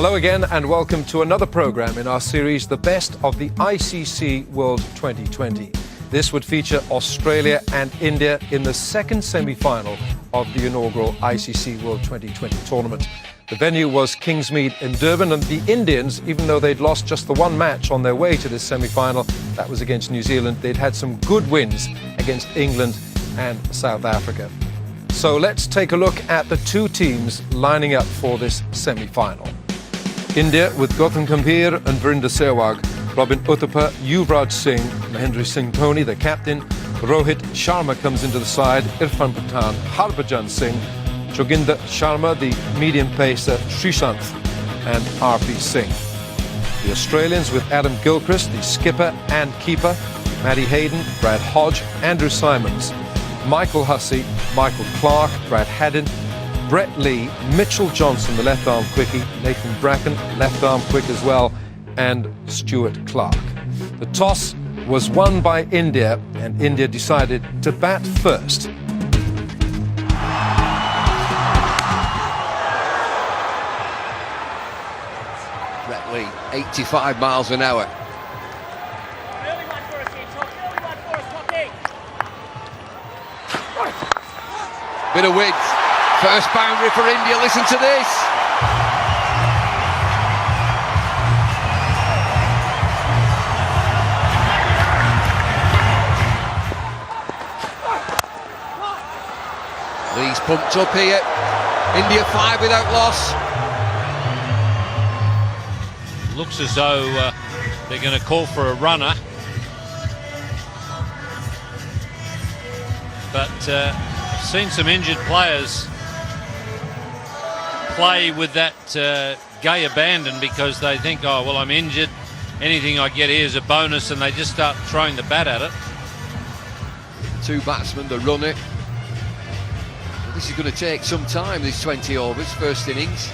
Hello again and welcome to another program in our series, The Best of the ICC World 2020. This would feature Australia and India in the second semi-final of the inaugural ICC World 2020 tournament. The venue was Kingsmead in Durban, and the Indians, even though they'd lost just the one match on their way to this semi-final, that was against New Zealand, they'd had some good wins against England and South Africa. So let's take a look at the two teams lining up for this semi-final. India with Gautam Gambhir and Virender Sehwag, Robin Uthappa, Yuvraj Singh, Mahendra Singh Dhoni, the captain. Rohit Sharma comes into the side, Irfan Pathan, Harbhajan Singh, Joginder Sharma, the medium pacer, Sreesanth and RP Singh. The Australians with Adam Gilchrist, the skipper and keeper, Matty Hayden, Brad Hodge, Andrew Simons, Michael Hussey, Michael Clark, Brad Haddin, Brett Lee, Mitchell Johnson, the left-arm quickie, Nathan Bracken, left-arm quick as well, and Stuart Clark. The toss was won by India, and India decided to bat first. Brett Lee, 85 miles an hour. Bit of width. First boundary for India, listen to this. Lee's pumped up here. India 5 without loss. Looks as though they're going to call for a runner. But I've seen some injured players play with that gay abandon because they think, oh, well, I'm injured. Anything I get here is a bonus, and they just start throwing the bat at it. Two batsmen, the runner. Well, this is going to take some time, these 20 overs, first innings.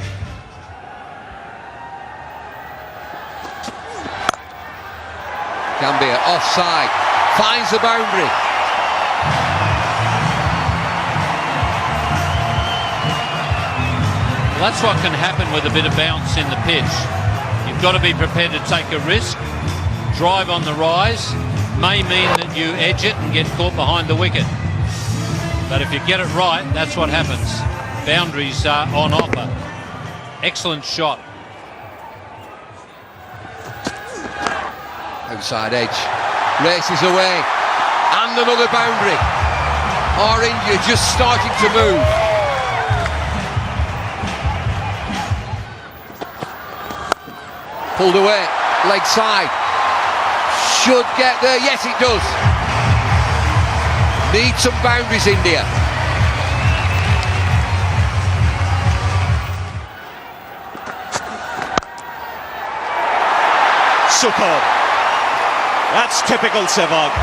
Gambhir offside, finds the boundary. Well, that's what can happen with a bit of bounce in the pitch. You've got to be prepared to take a risk. Drive on the rise may mean that you edge it and get caught behind the wicket. But if you get it right, that's what happens. Boundaries are on offer. Excellent shot. Outside edge, races away, and another boundary. Or India just starting to move. Pulled away, leg side. Should get there, yes it does. Need some boundaries, India. Superb. That's typical Sehwag.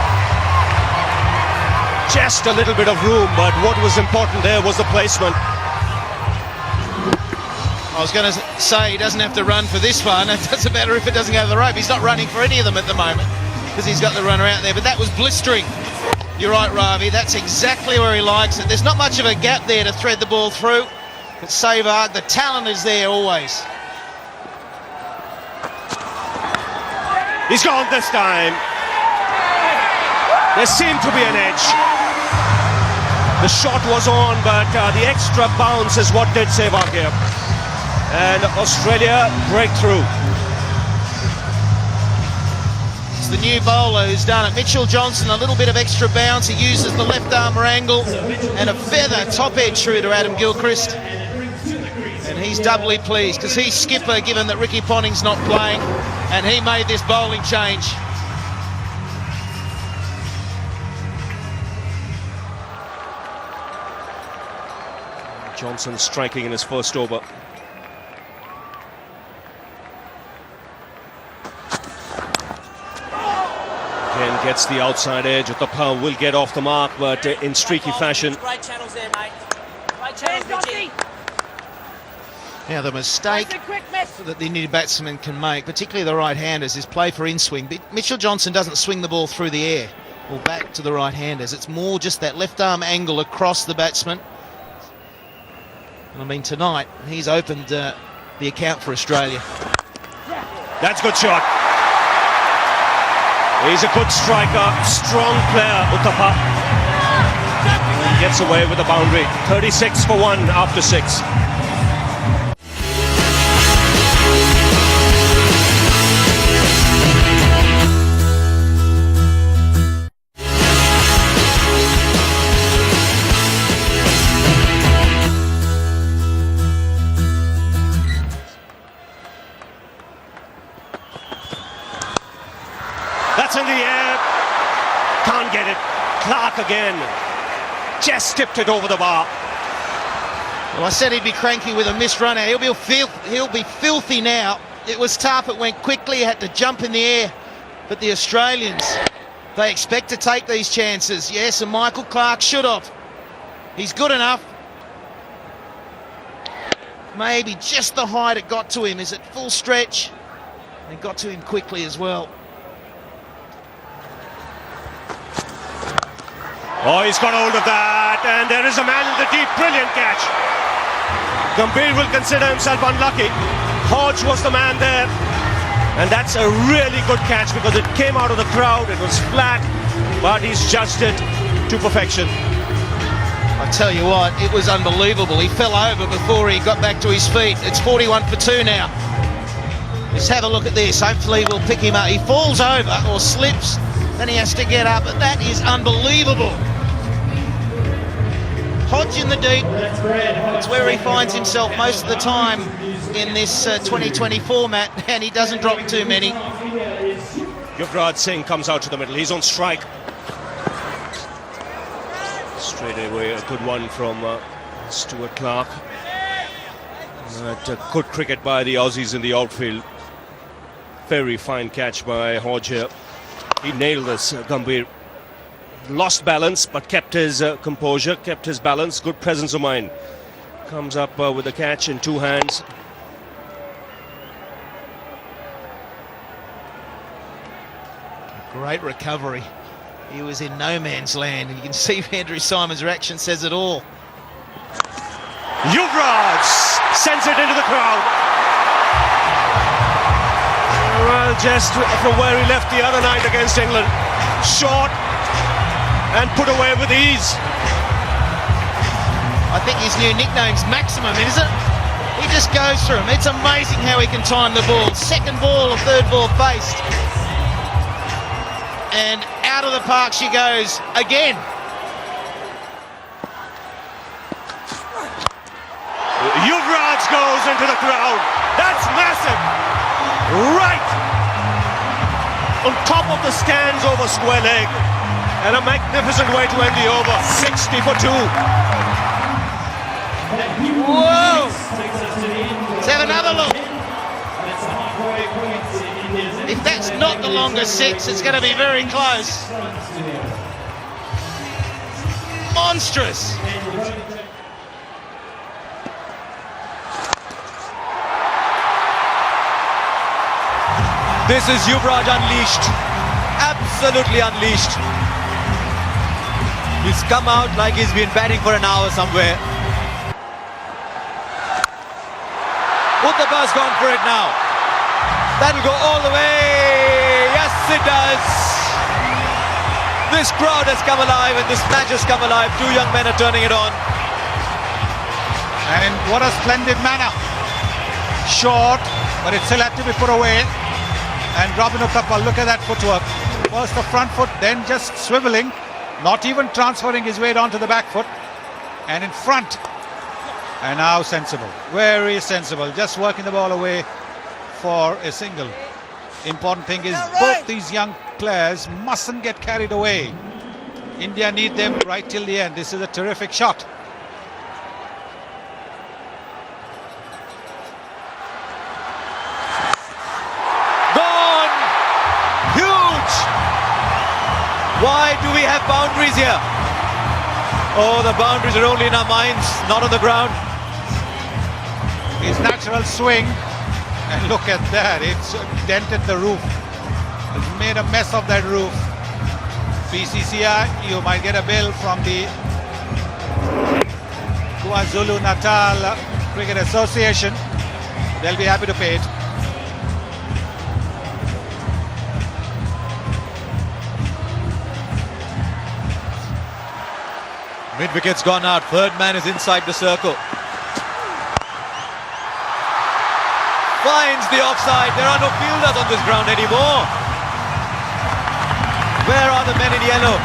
Just a little bit of room, but what was important there was the placement. I was going to say he doesn't have to run for this one. It doesn't matter if it doesn't go to the rope. He's not running for any of them at the moment because he's got the runner out there. But that was blistering. You're right, Ravi. That's exactly where he likes it. There's not much of a gap there to thread the ball through. But Sehwag, the talent is there always. He's gone this time. There seemed to be an edge. The shot was on, but the extra bounce is what did Sehwag here. And Australia break through. It's the new bowler who's done it. Mitchell Johnson, a little bit of extra bounce. He uses the left arm angle and a feather top edge through to Adam Gilchrist. And he's doubly pleased because he's skipper, given that Ricky Ponting's not playing, and he made this bowling change. Johnson striking in his first over. Again gets the outside edge. Uthappa will get off the mark, but in streaky fashion. Right channels there, mate. Right channels, Richie. Now the mistake that the Indian batsman can make, particularly the right-handers, is play for in-swing. But Mitchell Johnson doesn't swing the ball through the air or back to the right-handers. It's more just that left-arm angle across the batsman. And I mean, tonight, he's opened the the account for Australia. That's a good shot. He's a good striker, strong player, Uthappa. He gets away with the boundary. 36 for 1 after 6. That's in the air. Can't get it. Clark again. Just tipped it over the bar. Well, I said he'd be cranky with a missed run out. He'll be filthy now. It was tough. It went quickly. He had to jump in the air. But the Australians, they expect to take these chances. Yes, and Michael Clark should have. He's good enough. Maybe just the height it got to him. Is it full stretch? It got to him quickly as well. Oh, he's got hold of that, and there is a man in the deep. Brilliant catch. Gambhir will consider himself unlucky. Hodge was the man there, and that's a really good catch because it came out of the crowd. It was flat, but he's judged it to perfection. I tell you what, it was unbelievable. He fell over before he got back to his feet. It's 41 for 2 now. Let's have a look at this. Hopefully we'll pick him up. He falls over or slips, then he has to get up. But that is unbelievable. Hodge in the deep. It's where he finds himself most of the time in this 2020 format, and he doesn't drop too many. Yuvraj Singh comes out to the middle. He's on strike. Straight away, a good one from Stuart Clark. Good cricket by the Aussies in the outfield. Very fine catch by Hodge here. He nailed this, Gambhir. Lost balance, but kept his composure, kept his balance. Good presence of mind. Comes up with the catch in 2 hands. Great recovery. He was in no man's land, and you can see Andrew Symon's reaction says it all. Yuvraj sends it into the crowd. Well, just from where he left the other night against England. Short and put away with ease. I think his new nickname's Maximum, isn't it? He just goes through them. It's amazing how he can time the ball. Second ball or third ball faced. And out of the park she goes again. Yuvraj goes into the crowd. That's massive. Right on top of the stands over square leg. And a magnificent way to end the over. 60 for 2. Whoa! Let's have another look. If that's not the longest 6, it's going to be very close. Monstrous. This is Yuvraj unleashed. Absolutely unleashed. He's come out like he's been batting for an hour somewhere. Uthappa's gone for it now. That'll go all the way. Yes, it does. This crowd has come alive and this match has come alive. 2 young men are turning it on. And what a splendid manner. Short, but it still had to be put away. And Robin Uthappa, look at that footwork. First the front foot, then just swiveling. Not even transferring his weight onto the back foot. And in front. And now sensible. Very sensible. Just working the ball away for a single. Important thing is both these young players mustn't get carried away. India need them right till the end. This is a terrific shot. Gone! Huge! Why do we have boundaries here? Oh, the boundaries are only in our minds, not on the ground. His natural swing. And look at that. It's dented the roof. It's made a mess of that roof. BCCI, you might get a bill from the KwaZulu-Natal Cricket Association. They'll be happy to pay it. Mid-wicket's gone out. Third man is inside the circle. Finds the offside. There are no fielders on this ground anymore. Where are the men in yellow?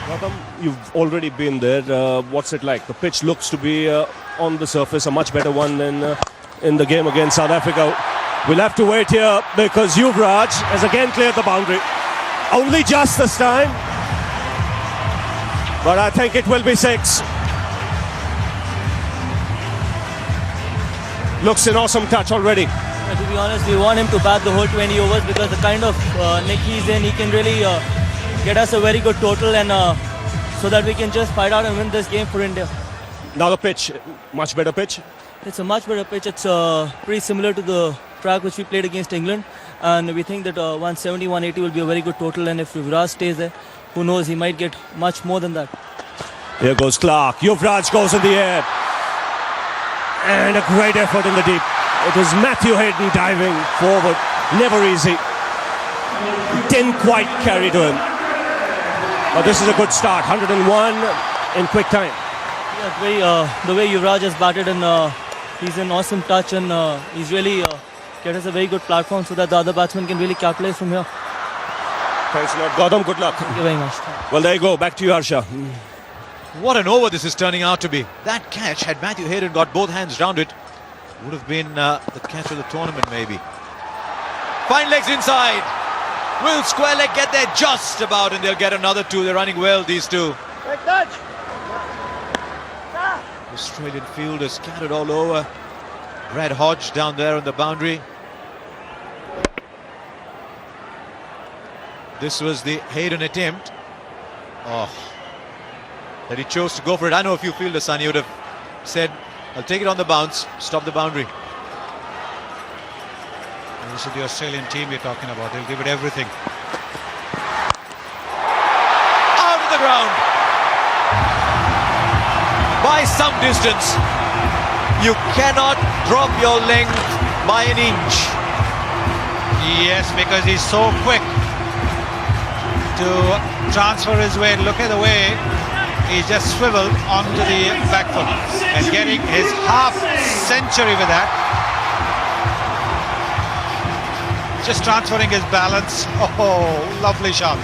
Gautam, you've already been there. What's it like? The pitch looks to be on the surface a much better one than in the game against South Africa. We'll have to wait here because Yuvraj has again cleared the boundary. Only just this time. But I think it will be 6. Looks an awesome touch already. To be honest, we want him to bat the whole 20 overs because the kind of nick he's in, he can really get us a very good total and so that we can just fight out and win this game for India. Now the pitch, much better pitch. It's a much better pitch. It's pretty similar to the track which we played against England, and we think that 170, 180 will be a very good total, and if Yuvraj stays there, who knows, he might get much more than that. Here goes Clark. Yuvraj goes in the air. And a great effort in the deep. It was Matthew Hayden diving forward. Never easy. Didn't quite carry to him. But this is a good start. 101 in quick time. Yeah, the way Yuvraj has batted, and he's an awesome touch, and he's really get us a very good platform so that the other batsmen can really capitalize from here. Thanks a lot. Gautam, good luck. Thank you very much. Well, there you go. Back to you, Harsha. What an over this is turning out to be. That catch, had Matthew Hayden got both hands round it, would have been the catch of the tournament maybe. Fine legs inside. Will square leg get there just about, and they'll get another 2. They're running well, these two. Australian fielders scattered all over. Brad Hodge down there on the boundary. This was the Hayden attempt. Oh, that he chose to go for it. I know a few fielders, Sunny, would have said, I'll take it on the bounce, stop the boundary. This is the Australian team we're talking about. They'll give it everything. Out of the ground. By some distance. You cannot drop your length by an inch. Yes, because he's so quick to transfer his weight. Look at the way he just swiveled onto the back foot and getting his half century with that. Just transferring his balance. Oh, lovely shot.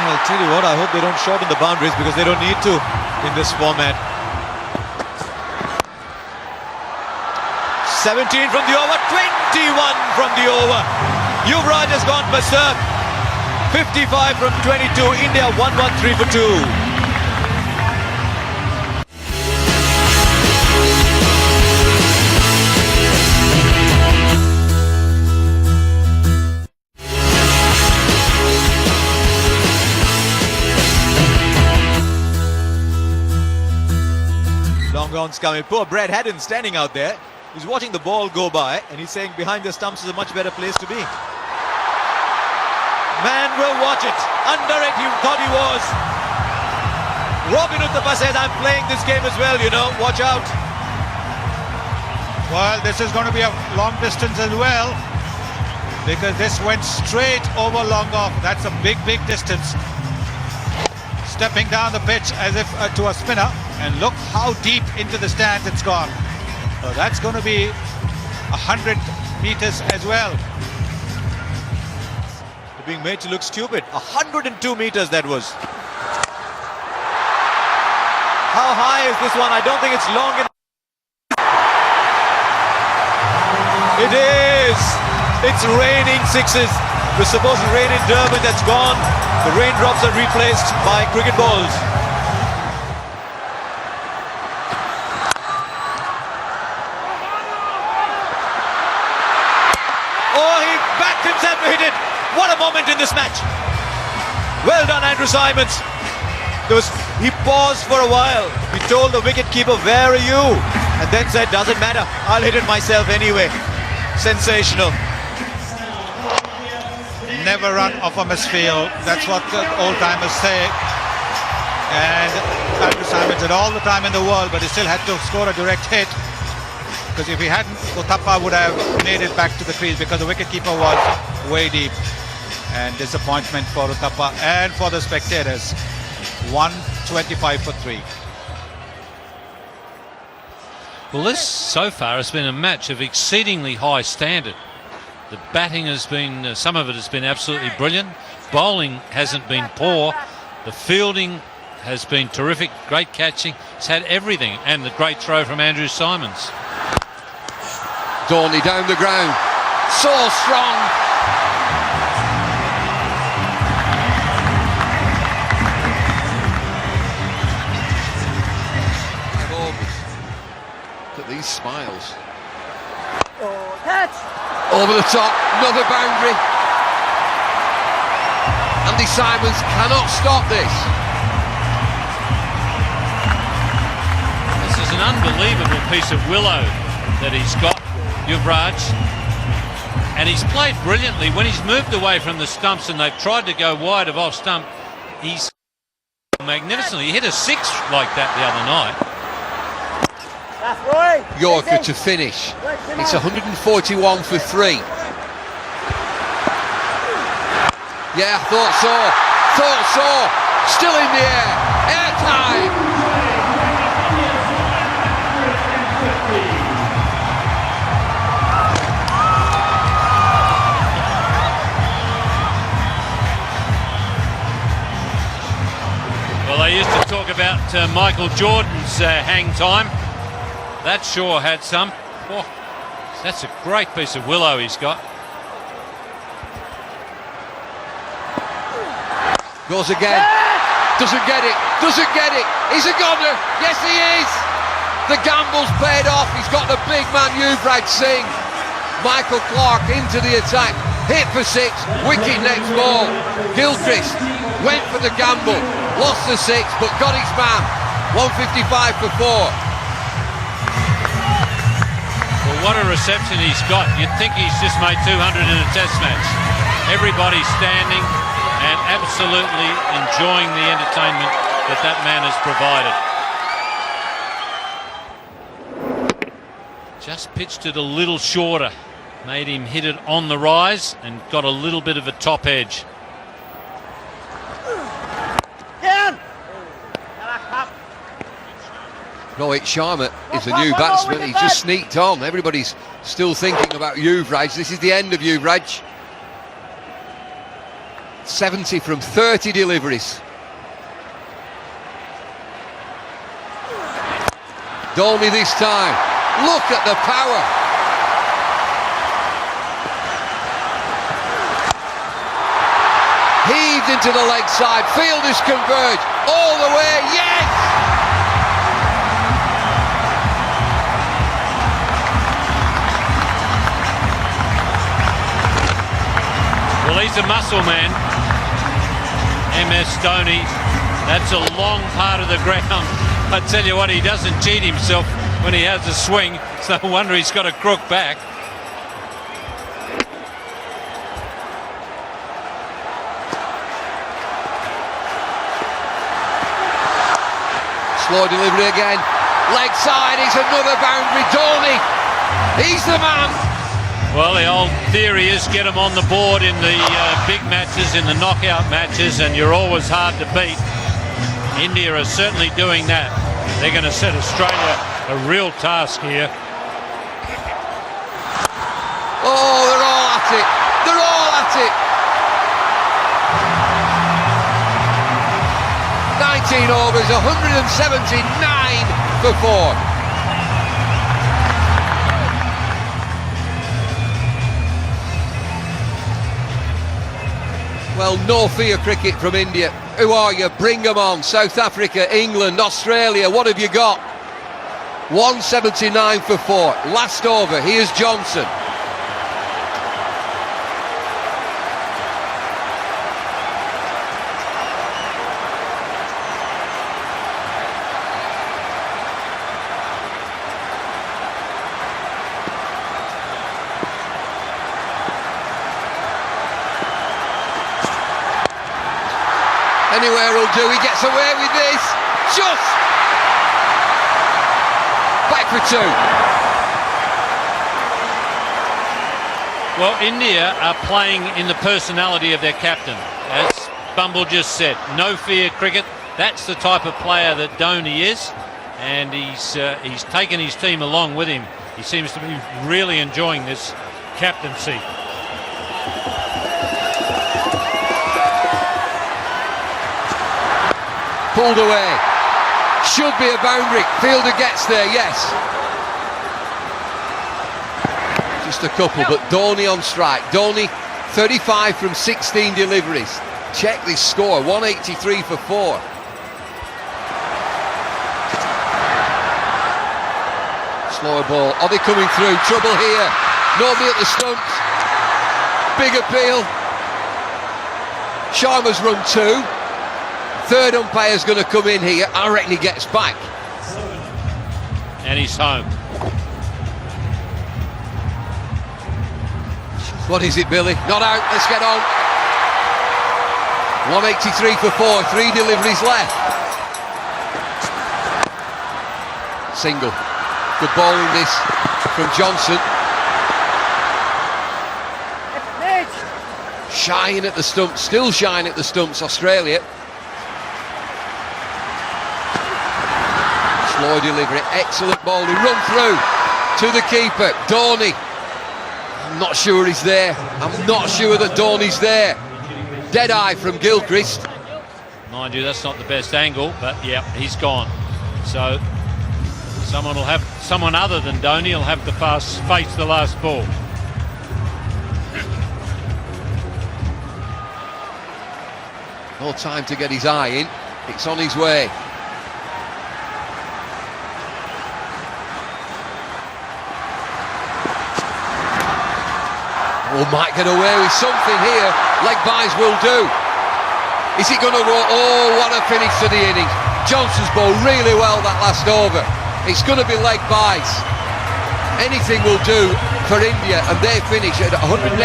I'll tell you what, I hope they don't shorten the boundaries because they don't need to in this format. 17 from the over, 21 from the over. Yuvraj has gone berserk. 55 from 22. India 113 for 2. Long gone scummy. Poor Brad Haddon standing out there. He's watching the ball go by and he's saying behind the stumps is a much better place to be. Man will watch it. Under it, he thought he was. Robin Uthappa says, I'm playing this game as well, you know. Watch out. Well, this is going to be a long distance as well because this went straight over long off. That's a big, big distance. Stepping down the pitch as if to a spinner, and look how deep into the stands it's gone. So that's going to be 100 meters as well. They're being made to look stupid. 102 meters that was. How high is this one? I don't think it's long enough. It is. It's raining sixes. It was supposed to rain in Durban, that's gone. The raindrops are replaced by cricket balls. Oh, he backed himself to hit it. What a moment in this match. Well done, Andrew Simons. He paused for a while. He told the wicketkeeper, where are you? And then said, doesn't matter, I'll hit it myself anyway. Sensational. Never run off a misfield. That's what the old-timers say. And Andrew Symonds had all the time in the world, but he still had to score a direct hit. Because if he hadn't, Uthappa would have made it back to the crease because the wicketkeeper was way deep. And disappointment for Uthappa and for the spectators. 125 for 3. Well, this so far has been a match of exceedingly high standard. The batting has been, some of it has been absolutely brilliant. Bowling hasn't been poor. The fielding has been terrific. Great catching. It's had everything. And the great throw from Andrew Symonds. Dorney down the ground. So strong. Look at these smiles. Over the top, another boundary. Andy Symonds cannot stop this. This is an unbelievable piece of willow that he's got, Yuvraj. And he's played brilliantly. When he's moved away from the stumps and they've tried to go wide of off stump, he's magnificently. He hit a 6 like that the other night. Yorker to finish. It's 141 for 3. Yeah, thought so. Still in the air. Airtime. Well, they used to talk about Michael Jordan's hang time. That sure had some. Oh, that's a great piece of willow he's got. Goes again. Doesn't get it. He's a goner. Yes, he is. The gamble's paid off. He's got the big man Yuvraj Singh. Michael Clarke into the attack. Hit for 6. Wicket next ball. Gilchrist went for the gamble. Lost the 6, but got his man. 155 for 4. Well, what a reception he's got. You'd think he's just made 200 in a test match. Everybody's standing and absolutely enjoying the entertainment that that man has provided. Just pitched it a little shorter. Made him hit it on the rise and got a little bit of a top edge. Rohit Sharma is a new batsman. He just sneaked on. Everybody's still thinking about Yuvraj. This is the end of Yuvraj. 70 from 30 deliveries. Dolby this time. Look at the power. Heaved into the leg side. Fielders converge all the way. Yes! Well, he's a muscle man, MS Dhoni. That's a long part of the ground. I tell you what, he doesn't cheat himself when he has a swing. It's no wonder he's got a crook back. Slow delivery again. Leg side, it's another boundary. Dhoni, he's the man. Well, the old theory is get them on the board in the big matches, in the knockout matches, and you're always hard to beat. India are certainly doing that. They're going to set Australia a real task here. Oh, they're all at it. They're all at it. 19 overs, 179 for 4. Well, no fear cricket from India. Who are you? Bring them on. South Africa, England, Australia, what have you got? 179 for 4. Last over, here's Johnson. And Anywhere will do. He gets away with this. Just back for two. Well, India are playing in the personality of their captain. As Bumble just said, no fear cricket. That's the type of player that Dhoni is, and he's taken his team along with him. He seems to be really enjoying this captaincy. Pulled away. Should be a boundary. Fielder gets there, yes. Just a couple, but Dhoni on strike. Dhoni, 35 from 16 deliveries. Check this score, 183 for 4. Slower ball. Are they coming through? Trouble here. Nobody at the stumps. Big appeal. Sharma's run 2. Third umpire's going to come in here. I reckon he gets back. And he's home. What is it, Billy? Not out. Let's get on. 183 for 4. 3 deliveries left. Single. Good ball in this from Johnson. Shying at the stumps. Still shying at the stumps, Australia. Slow delivery, excellent ball, he run through to the keeper, Dhoni. I'm not sure he's there, I'm not sure that Dhoni's there. Dead eye from Gilchrist. Mind you, that's not the best angle, but yeah, he's gone. So someone other than Dhoni will have to face the last ball. No time to get his eye in, it's on his way. Oh, might get away with something here. Leg byes will do. Is he going to roll? Oh, what a finish to the innings. Johnson's bowled really well that last over. It's going to be leg byes. Anything will do for India, and they finish at 188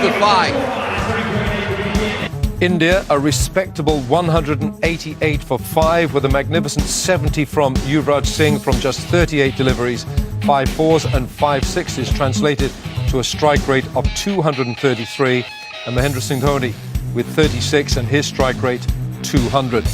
for 5. India, a respectable 188 for 5 with a magnificent 70 from Yuvraj Singh from just 38 deliveries, 5 fours and 5 sixes, translated to a strike rate of 233, and Mahendra Singh Dhoni with 36 and his strike rate 200.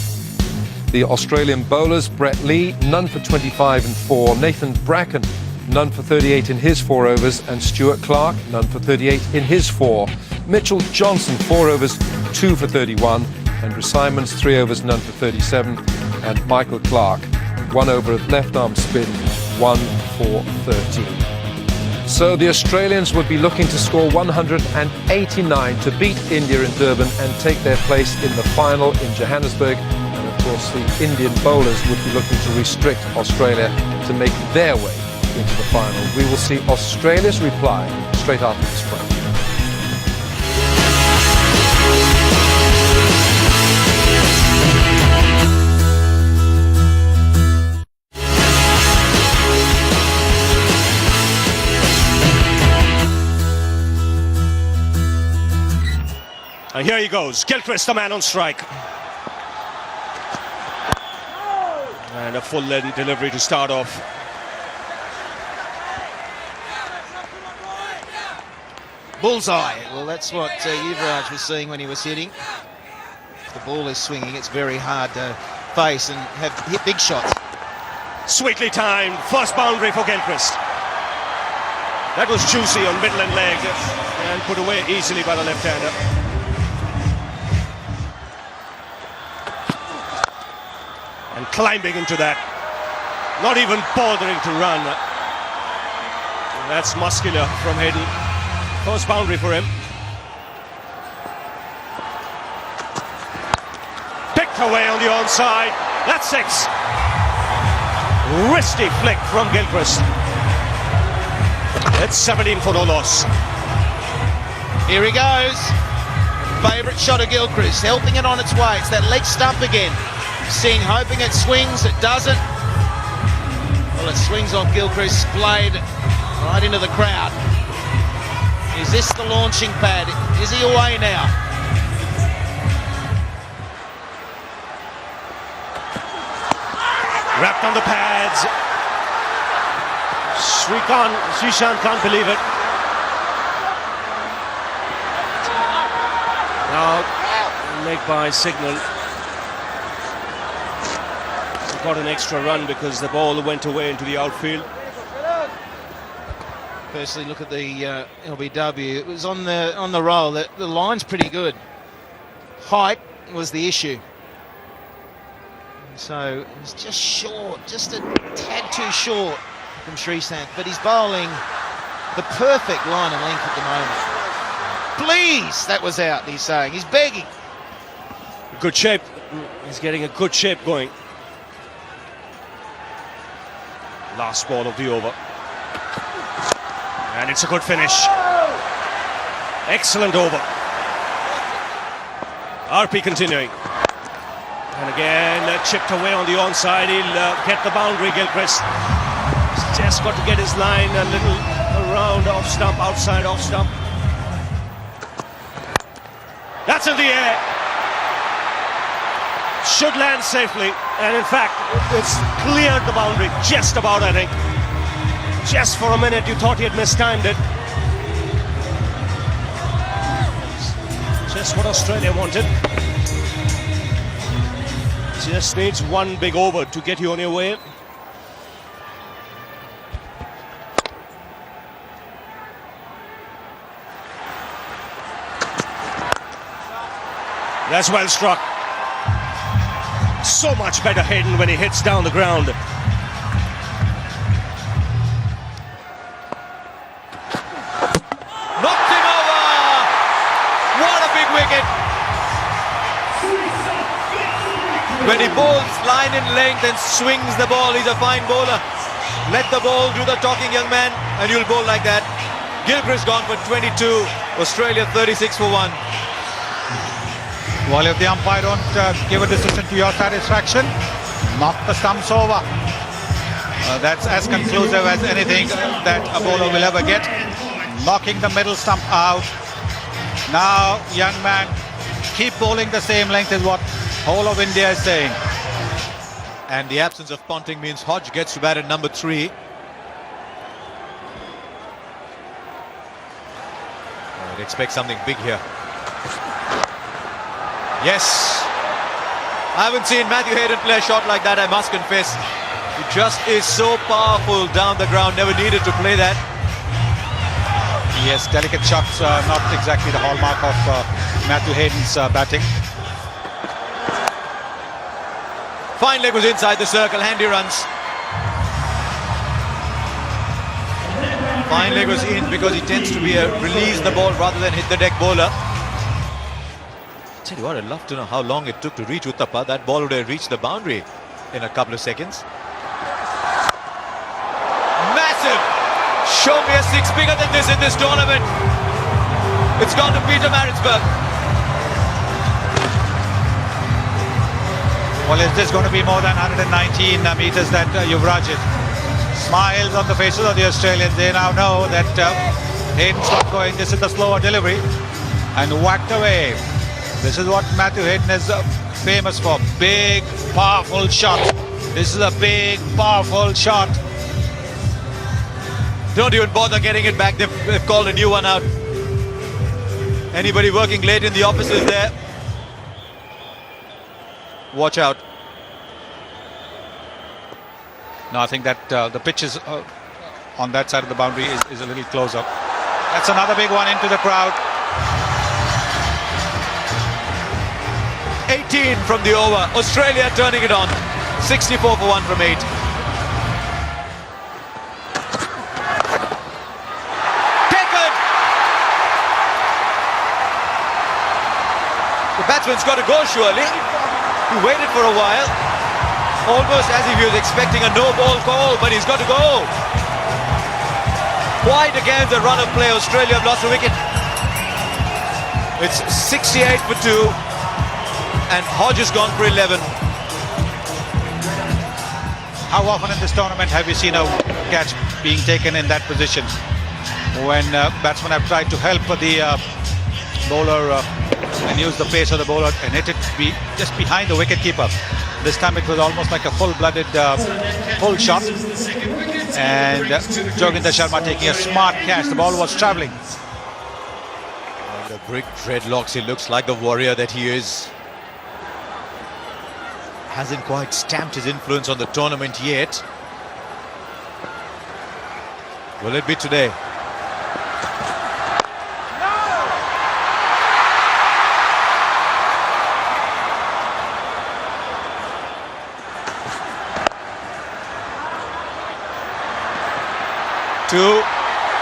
The Australian bowlers, Brett Lee, none for 25 and 4, Nathan Bracken, none for 38 in his 4 overs, and Stuart Clark, none for 38 in his 4. Mitchell Johnson, 4 overs, 2 for 31, Andrew Simons, 3 overs, none for 37, and Michael Clark, 1 over of left-arm spin, 1 for 13. So the Australians would be looking to score 189 to beat India in Durban and take their place in the final in Johannesburg. And of course the Indian bowlers would be looking to restrict Australia to make their way into the final. We will see Australia's reply straight after this break. And here he goes, Gilchrist, the man on strike. And a full length delivery to start off. Bullseye. Well, that's what Yuvraj was seeing when he was hitting. If the ball is swinging, it's very hard to face and hit big shots. Sweetly timed, first boundary for Gilchrist. That was juicy on middle and leg and put away easily by the left-hander. And climbing into that, not even bothering to run. That's muscular from Hayden. First boundary for him. Picked away on the onside. That's 6. Wristy flick from Gilchrist. It's 17 for no loss. Here he goes. Favourite shot of Gilchrist, helping it on its way. It's that leg stump again. Singh hoping it swings, it doesn't. Well, it swings off Gilchrist's blade right into the crowd. Is this the launching pad? Is he away now? Wrapped on the pads. Srishant can't believe it. Now, leg by signal. He got an extra run because the ball went away into the outfield. Firstly, look at the LBW. It was on the roll. The line's pretty good. Height was the issue. So it was just short, just a tad too short from Srishant. But he's bowling the perfect line of length at the moment. Please, that was out, he's saying. He's begging. Good shape. He's getting a good shape going. Last ball of the over. And it's a good finish. Excellent over. RP continuing. And again, chipped away on the onside. He'll get the boundary, Gilchrist. He's just got to get his line a little around off stump, outside off stump. That's in the air. Should land safely. And in fact, it's cleared the boundary just about, I think. Just for a minute, you thought he had mistimed it. Just what Australia wanted. Just needs one big over to get you on your way. That's well struck. So much better Hayden when he hits down the ground. Knocked him over! What a big wicket! When he bowls line in length and swings the ball, he's a fine bowler. Let the ball do the talking, young man, and you'll bowl like that. Gilchrist gone for 22, Australia 36 for 1. Well, if the umpire don't give a decision to your satisfaction, knock the stumps over. That's as conclusive as anything that a bowler will ever get. Knocking the middle stump out. Now, young man, keep bowling the same length is what whole of India is saying. And the absence of Ponting means Hodge gets to bat at number 3. I'd expect something big here. Yes. I haven't seen Matthew Hayden play a shot like that, I must confess. He just is so powerful down the ground, never needed to play that. Yes, delicate shots, not exactly the hallmark of Matthew Hayden's batting. Fine leg was inside the circle, handy runs. Fine leg was in because he tends to be a release the ball rather than hit the deck bowler. Tell you what, I'd love to know how long it took to reach Uthappa. That ball would have reached the boundary in a couple of seconds. Massive! Show me a 6 bigger than this in this tournament. It's gone to Peter Maritzburg. Well, is this going to be more than 119 meters that Yuvraj hit? Smiles on the faces of the Australians. They now know that Hayden's not going. This is the slower delivery. And whacked away. This is what Matthew Hayden is famous for. Big, powerful shot. This is a big, powerful shot. Don't even bother getting it back. They've called a new one out. Anybody working late in the offices there? Watch out. No, I think that the pitch is on that side of the boundary is a little closer. That's another big one into the crowd. 18 from the over. Australia turning it on. 64 for 1 from 8. Taken! The batsman's got to go surely. He waited for a while. Almost as if he was expecting a no-ball call, but he's got to go. Wide against the run of play. Australia have lost a wicket. It's 68 for 2. And Hodge has gone for 11. How often in this tournament have you seen a catch being taken in that position? When batsmen have tried to help the bowler and use the pace of the bowler and hit it just behind the wicketkeeper. This time it was almost like a full-blooded pull shot, and Joginder Sharma taking a smart catch. The ball was travelling. The brick dreadlocks, he looks like the warrior that he is. Hasn't quite stamped his influence on the tournament yet. Will it be today?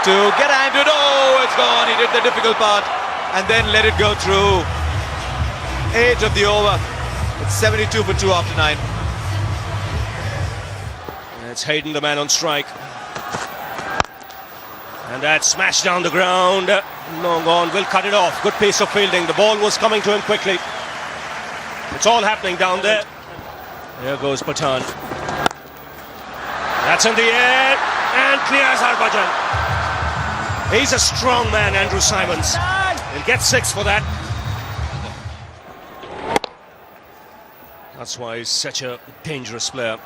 To get handed. Oh, it's gone. He did the difficult part and then let it go through. 8 of the over. It's 72 for 2 after 9. It's Hayden, the man on strike. And that smashed down the ground. Long on, will cut it off. Good piece of fielding. The ball was coming to him quickly. It's all happening down there. There goes Pathan. That's in the air and clears Harbhajan. He's a strong man, Andrew Symonds. He'll get 6 for that. That's why he's such a dangerous player.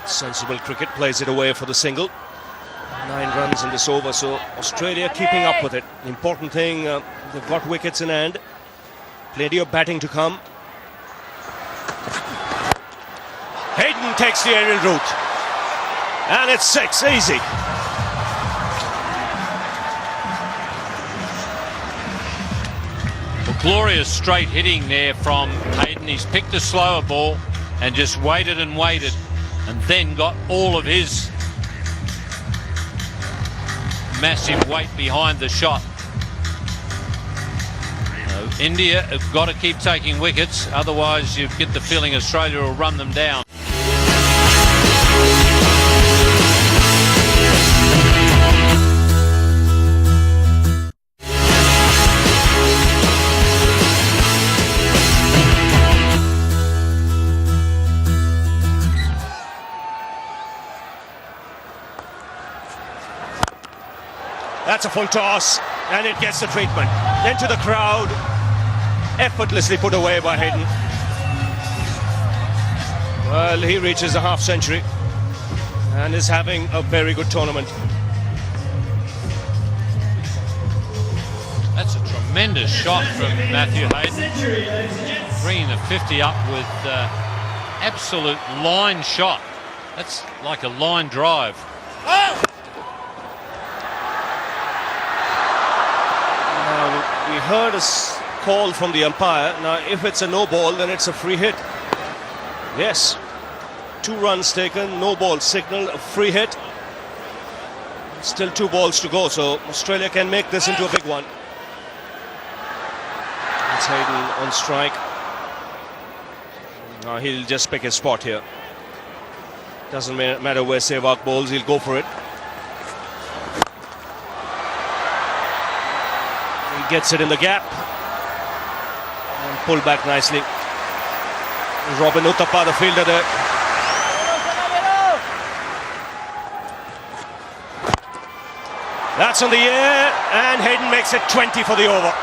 Sensible cricket, plays it away for the single. 9 runs in this over, so Australia keeping up with it. Important thing, they've got wickets in hand. Plenty of batting to come. Hayden takes the aerial route. And it's 6, easy. Well, glorious straight hitting there from Hayden. He's picked a slower ball and just waited and waited, and then got all of his massive weight behind the shot. India have got to keep taking wickets, otherwise you get the feeling Australia will run them down. That's a full toss, and it gets the treatment. Into the crowd, effortlessly put away by Hayden. Well, he reaches a half century and is having a very good tournament. That's a tremendous shot from Matthew Hayden, bringing the 50 up with absolute line shot. That's like a line drive. We heard a call from the umpire. Now, if it's a no ball, then it's a free hit. Yes. 2 runs taken, no ball signal, a free hit. Still 2 balls to go, so Australia can make this into a big one. It's Hayden on strike. Now he'll just pick his spot here. Doesn't matter where Sehwag bowls, he'll go for it. Gets it in the gap and pulled back nicely. Robin Uthappa, the fielder there. That's on the air, and Hayden makes it 20 for the over.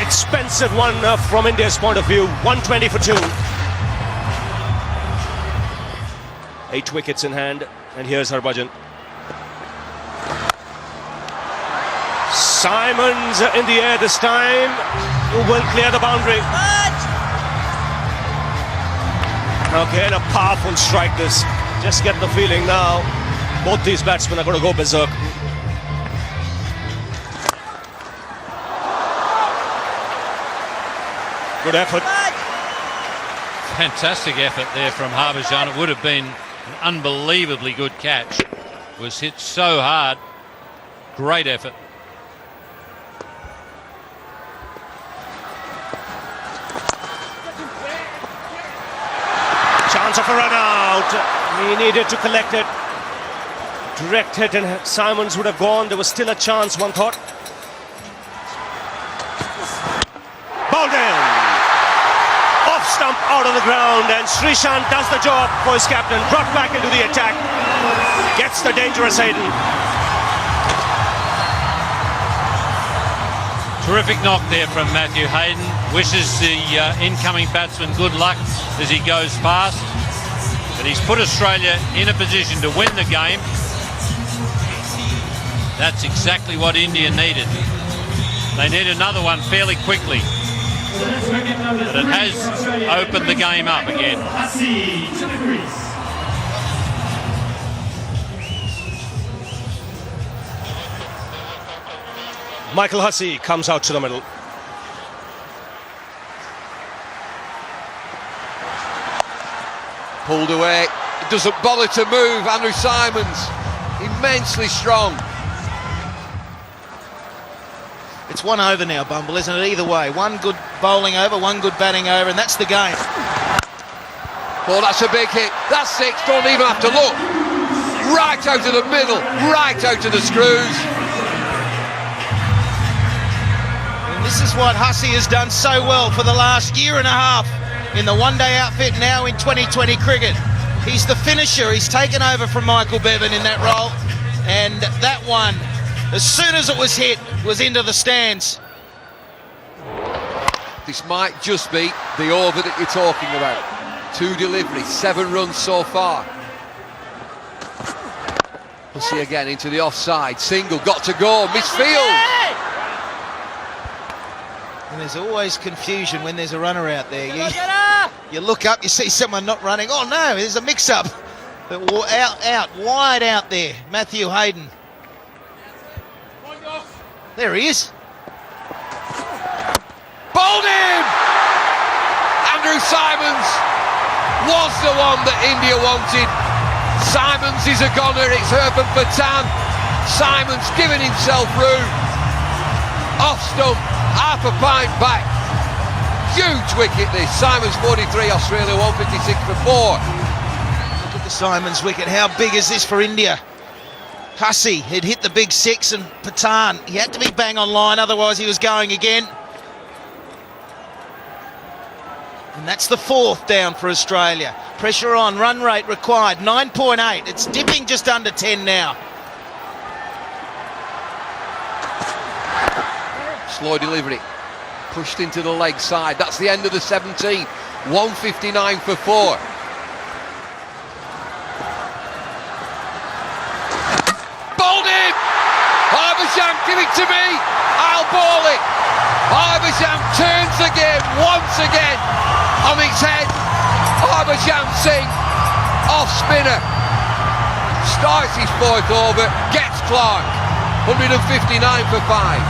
Expensive one from India's point of view. 120 for 2. 8 wickets in hand, and here's Harbhajan. Symonds in the air this time, who will clear the boundary. Again, a powerful strike this. Just get the feeling now, both these batsmen are going to go berserk. Good effort. Fantastic effort there from Harbhajan. It would have been an unbelievably good catch. It was hit so hard. Great effort. Chance of a run out. He needed to collect it. Direct hit, and Symonds would have gone. There was still a chance, one thought. Bowled in. Off stump, out of the ground, and Srishant does the job for his captain. Brought back into the attack. Gets the dangerous Hayden. Terrific knock there from Matthew Hayden. Wishes the incoming batsman good luck as he goes past. But he's put Australia in a position to win the game. That's exactly what India needed. They need another one fairly quickly. But it has opened the game up again. Michael Hussey comes out to the middle. Pulled away. It doesn't bother to move. Andrew Symonds, immensely strong. It's 1 over now, Bumble, isn't it? Either way. One good bowling over, one good batting over, and that's the game. Oh, that's a big hit. That's 6. Don't even have to look. Right out of the middle. Right out of the screws. And this is what Hussey has done so well for the last year and a half in the one-day outfit, now in 2020 cricket. He's the finisher. He's taken over from Michael Bevan in that role. And that one, as soon as it was hit, was into the stands. This might just be the over that you're talking about. 2 deliveries, 7 runs so far. We'll see again into the offside. Single, got to go, misfield. And there's always confusion when there's a runner out there. You look up, you see someone not running. Oh no, there's a mix-up. But wide out there, Matthew Hayden. There he is. Bowled him! Andrew Symonds was the one that India wanted. Symonds is a goner, it's Irfan Pathan. Symonds giving himself room. Off stump, half a pint back. Huge wicket this. Symonds 43, Australia 156 for 4. Look at the Symonds wicket. How big is this for India? Hussey had hit the big 6 and Pathan, he had to be bang on line, otherwise he was going again. And that's the 4th down for Australia. Pressure on, run rate required, 9.8. It's dipping just under 10 now. Slow delivery, pushed into the leg side. That's the end of the 17. 159 for 4. Bowled it! Harbhajan, give it to me! I'll bowl it! Harbhajan turns the game once again on its head. Harbhajan Singh, off spinner, starts his 4th over, gets Clark. 159 for 5.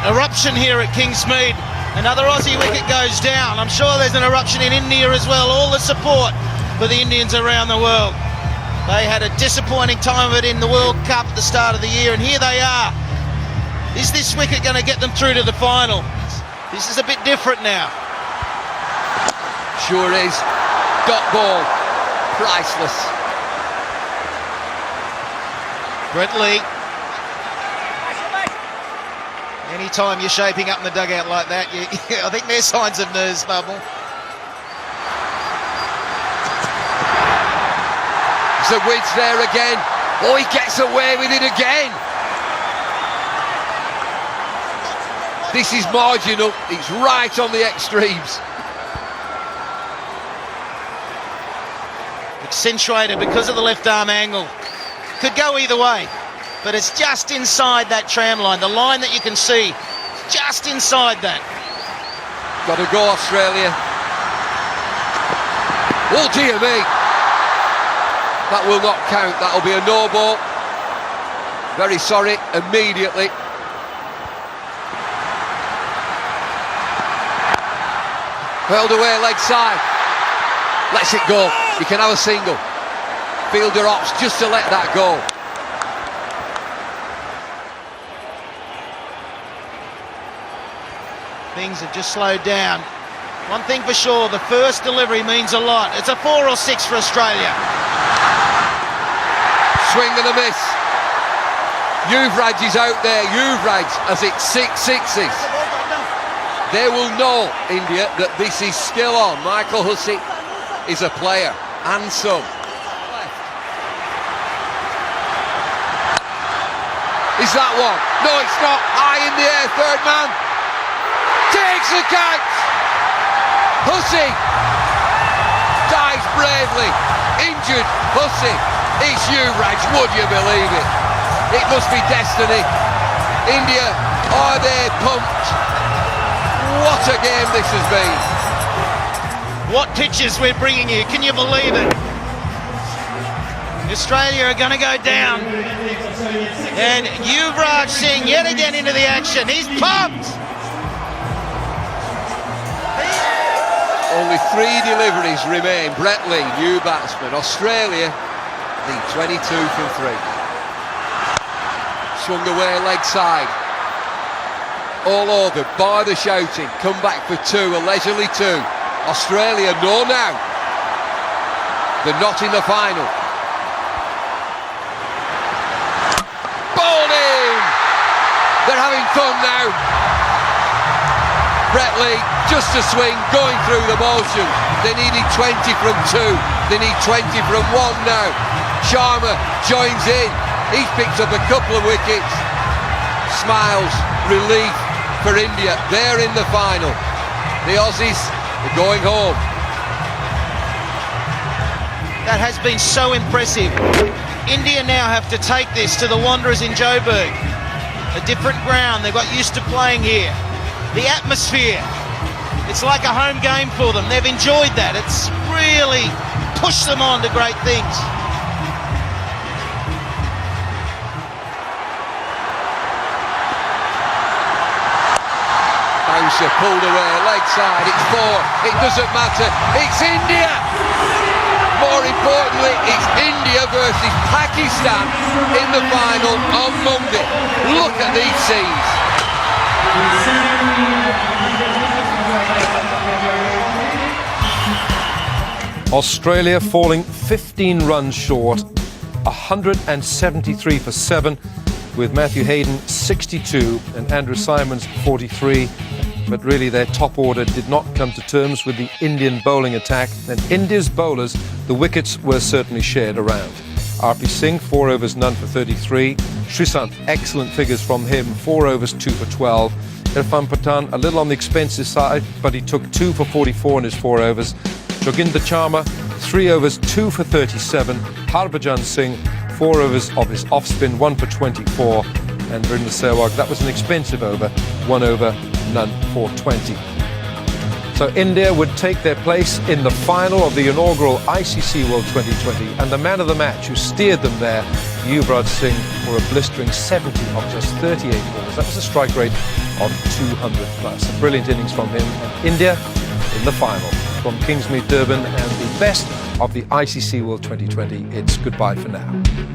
Eruption here at Kingsmead. Another Aussie wicket goes down. I'm sure there's an eruption in India as well. All the support for the Indians around the world. They had a disappointing time of it in the World Cup at the start of the year, and here they are. Is this wicket going to get them through to the final? This is a bit different now. Sure is. Dot ball. Priceless. Brett Lee. Anytime you're shaping up in the dugout like that, I think there's signs of nerves, Bubble. The width there again. Oh, he gets away with it again. This is marginal. It's right on the extremes. Accentuated because of the left arm angle. Could go either way, but it's just inside that tram line, the line that you can see, just inside that. Got to go, Australia. Oh dear me. That will not count. That'll be a no ball. Very sorry, immediately. Hurled away leg side. Lets it go. You can have a single. Fielder opts just to let that go. Things have just slowed down. One thing for sure, the first delivery means a lot. It's a 4 or 6 for Australia. Swing and a miss. Yuvraj is out there. Yuvraj as it's 6 sixes. They will know, India, that this is still on. Michael Hussey is a player and some. Is that one? No, it's not. High in the air, third man. Takes the count. Hussey dies bravely. Injured Hussey. It's Yuvraj, would you believe it? It must be destiny. India, are they pumped? What a game this has been. What pictures we're bringing you, can you believe it? Australia are going to go down. And Yuvraj Singh yet again into the action. He's pumped! Only 3 deliveries remain. Brett Lee, new batsman. Australia lead 22 from 3. Swung away leg side. All over, by the shouting. Come back for 2, a leisurely 2. Australia know now. They're not in the final. Bowled in! They're having fun now. Brett Lee, just a swing, going through the motions. They needed 20 from 2. They need 20 from 1 now. Sharma joins in. He's picked up a couple of wickets. Smiles, relief for India. They're in the final. The Aussies are going home. That has been so impressive. India now have to take this to the Wanderers in Joburg. A different ground, they got used to playing here. The atmosphere, it's like a home game for them. They've enjoyed that. It's really pushed them on to great things. Bouncer pulled away, leg side, it's 4, it doesn't matter, it's India! More importantly, it's India versus Pakistan in the final on Monday. Look at these scenes. Australia falling 15 runs short, 173 for 7, with Matthew Hayden 62 and Andrew Symonds 43. But really their top order did not come to terms with the Indian bowling attack, and India's bowlers, the wickets were certainly shared around. RP Singh, 4 overs, none for 33. Srisant, excellent figures from him, 4 overs, 2 for 12. Irfan Pathan, a little on the expensive side, but he took 2 for 44 in his 4 overs. Joginder Sharma, 3 overs, 2 for 37. Harbhajan Singh, 4 overs of his off-spin, 1 for 24. And Virender Sehwag, that was an expensive over, 1 over, none for 20. So India would take their place in the final of the inaugural ICC World 2020, and the man of the match who steered them there, Yuvraj Singh, for a blistering 70 of just 38 balls. That was a strike rate of 200 plus. A brilliant innings from him, and India in the final. From Kingsmead, Durban, and the best of the ICC World 2020, it's goodbye for now.